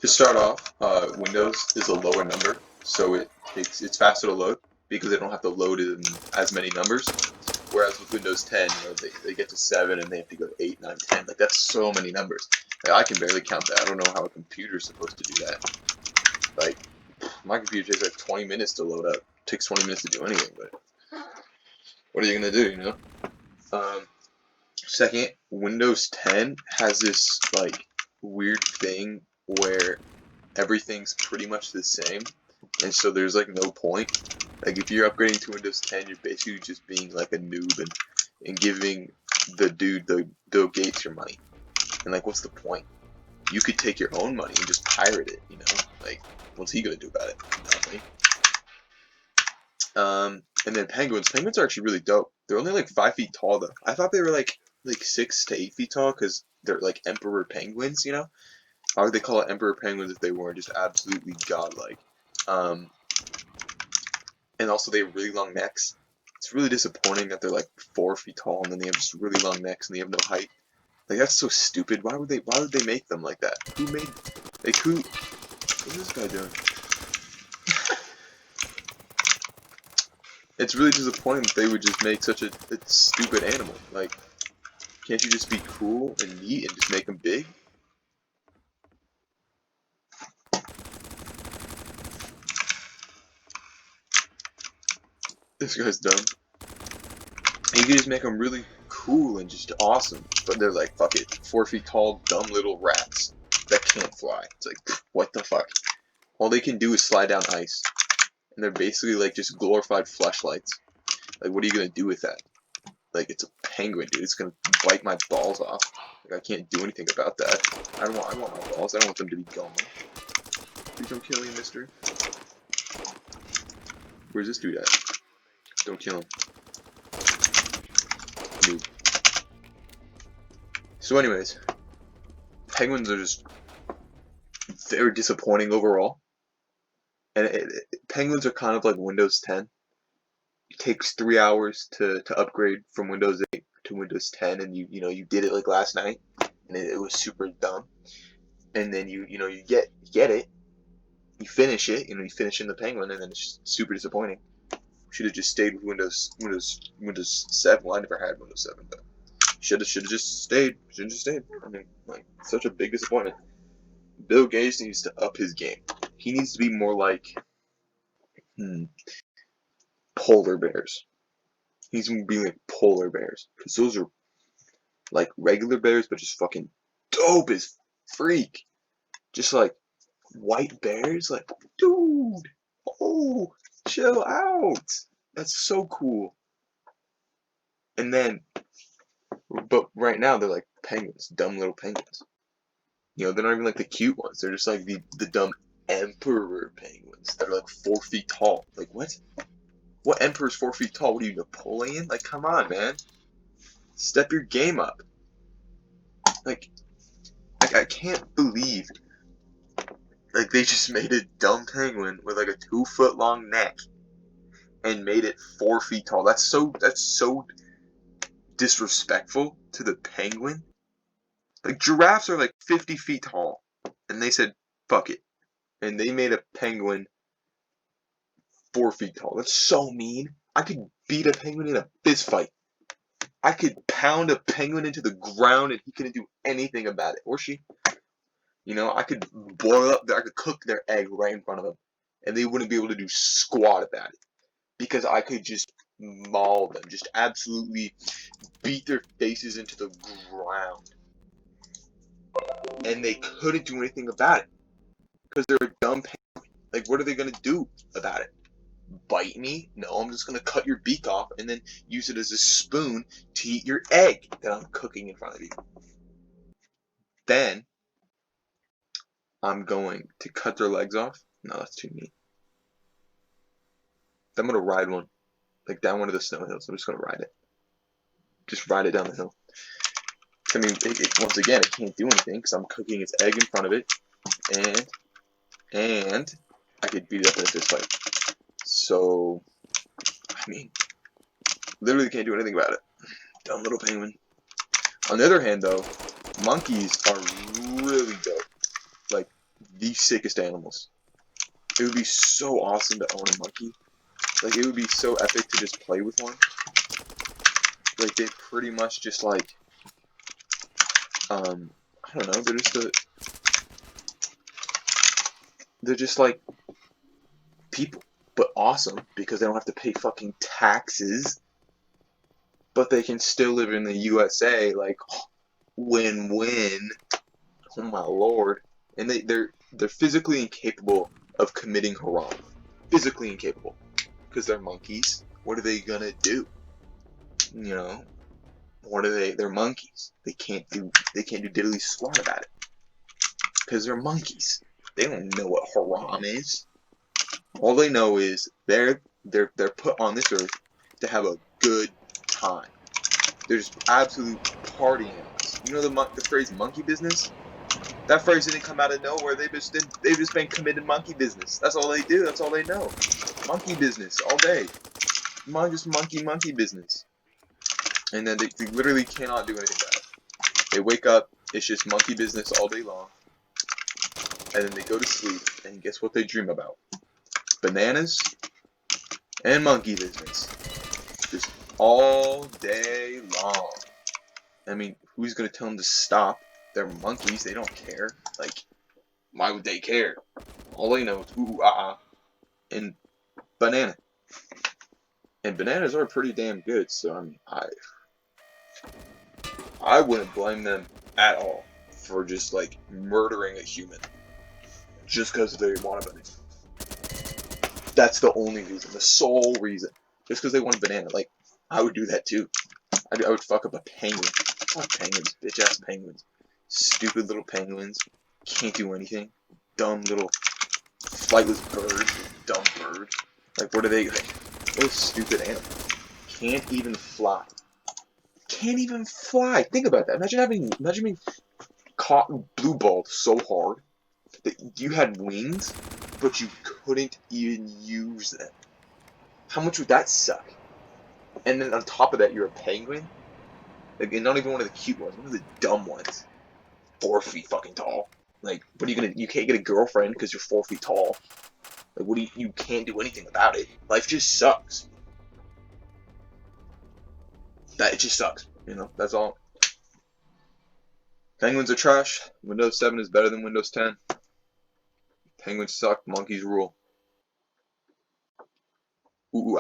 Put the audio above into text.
To start off, Windows is a lower number, so it's faster to load because they don't have to load it in as many numbers. Whereas with Windows 10, they get to 7 and they have to go to 8, 9, 10. Like, that's so many numbers. Like, I can barely count that. I don't know how a computer's supposed to do that. Like, my computer takes like 20 minutes to load up. It takes 20 minutes to do anything, but what are you gonna do, you know? Second, Windows 10 has this, like, weird thing where everything's pretty much the same, and so there's like no point. Like, if you're upgrading to Windows 10, you're basically just being like a noob and giving the dude, the Bill Gates, your money. And like, what's the point? You could take your own money and just pirate it, you know? Like, what's he gonna do about it? Nothing. And then penguins. Penguins are actually really dope. They're only like 5 feet tall though. I thought they were like 6 to 8 feet tall because they're like emperor penguins, you know? Why would they call it emperor penguins if they weren't just absolutely godlike? And also they have really long necks. It's really disappointing that they're like 4 feet tall and then they have just really long necks and they have no height. Like, that's so stupid. Why would they make them like that? Who made, like, what's this guy doing? It's really disappointing that they would just make such a stupid animal. Like, can't you just be cool and neat and just make them big? This guy's dumb. You could just make them really cool and just awesome, but they're like, fuck it, 4 feet tall, dumb little rats that can't fly. It's like, what the fuck? All they can do is slide down ice, and they're basically like just glorified fleshlights. Like, what are you gonna do with that? Like, it's a penguin, dude. It's gonna bite my balls off. Like, I can't do anything about that. I want my balls. I don't want them to be gone. Please don't kill me, mister. Where's this dude at? Don't kill him. Noob. So anyways, penguins are just very disappointing overall. And penguins are kind of like Windows 10. It takes 3 hours to upgrade from Windows 8 to Windows 10, and you did it like last night, and it was super dumb. And then you get it, you finish it, you finish in the penguin, and then it's just super disappointing. Should have just stayed with Windows 7. Well, I never had Windows 7, but should have just stayed. Should have just stayed. I mean, like, such a big disappointment. Bill Gates needs to up his game. He needs to be more like polar bears. He's gonna be like polar bears, because those are like regular bears, but just fucking dope as freak. Just like white bears, like, dude, oh, chill out. That's so cool. And then, but right now they're like penguins, dumb little penguins. They're not even like the cute ones. They're just like the dumb emperor penguins that are like 4 feet tall. Like, what? What emperor's 4 feet tall? What are you, Napoleon? Like, come on, man. Step your game up. Like I can't believe, like, they just made a dumb penguin with like a 2-foot long neck and made it 4 feet tall. That's so disrespectful to the penguin. Like, giraffes are like 50 feet tall, and they said, fuck it. And they made a penguin 4 feet tall. That's so mean. I could beat a penguin in a fist fight. I could pound a penguin into the ground and he couldn't do anything about it. Or she. I could I could cook their egg right in front of them, and they wouldn't be able to do squat about it. Because I could just maul them. Just absolutely beat their faces into the ground. And they couldn't do anything about it. Because they're a dumb penguin. Like, what are they going to do about it? Bite me? No, I'm just going to cut your beak off and then use it as a spoon to eat your egg that I'm cooking in front of you. Then, I'm going to cut their legs off. No, that's too neat. I'm going to ride one. Like, down one of the snow hills. I'm just going to ride it. Just ride it down the hill. I mean, once again, it can't do anything because I'm cooking its egg in front of it. And I could beat it up in a fist fight. So, I mean, literally can't do anything about it. Dumb little penguin. On the other hand, though, monkeys are really dope. Like, the sickest animals. It would be so awesome to own a monkey. Like, it would be so epic to just play with one. Like, they pretty much just, like, I don't know, they're just like people, but awesome, because they don't have to pay fucking taxes, but they can still live in the USA, like, win-win. Oh my lord. And they're physically incapable of committing haram. Physically incapable. Because they're monkeys. What are they gonna do? You know? They're monkeys. They can't do diddly squat about it. Because they're monkeys. They don't know what haram is. All they know is they're put on this earth to have a good time. They're just absolute party animals. You know the phrase monkey business? That phrase didn't come out of nowhere. They've just been committed monkey business. That's all they do. That's all they know. Monkey business all day. Just monkey business. And then they literally cannot do anything about it. They wake up, it's just monkey business all day long. And then they go to sleep, and guess what they dream about? Bananas and monkey business. Just all day long. I mean, who's gonna tell them to stop? They're monkeys, they don't care. Like, why would they care? All they know is ooh, and banana. And bananas are pretty damn good, so I mean, I wouldn't blame them at all for just, like, murdering a human. Just because they want a banana. That's the only reason, the sole reason. Just because they want a banana. Like, I would do that too. I would fuck up a penguin. Fuck penguins, bitch ass penguins. Stupid little penguins. Can't do anything. Dumb little flightless birds. Dumb birds. Like, what are they? Like, what a stupid animal. Can't even fly. Can't even fly. Think about that. Imagine being caught blue balled so hard that you had wings, but you couldn't even use them. How much would that suck? And then on top of that, you're a penguin. Like, and not even one of the cute ones, one of the dumb ones. 4 feet fucking tall. Like, what are you gonna? You can't get a girlfriend because you're 4 feet tall. Like, what do you can't do anything about it. Life just sucks. It just sucks. You know, that's all. Penguins are trash. Windows 7 is better than Windows 10. Penguins suck. Monkeys rule. Ooh,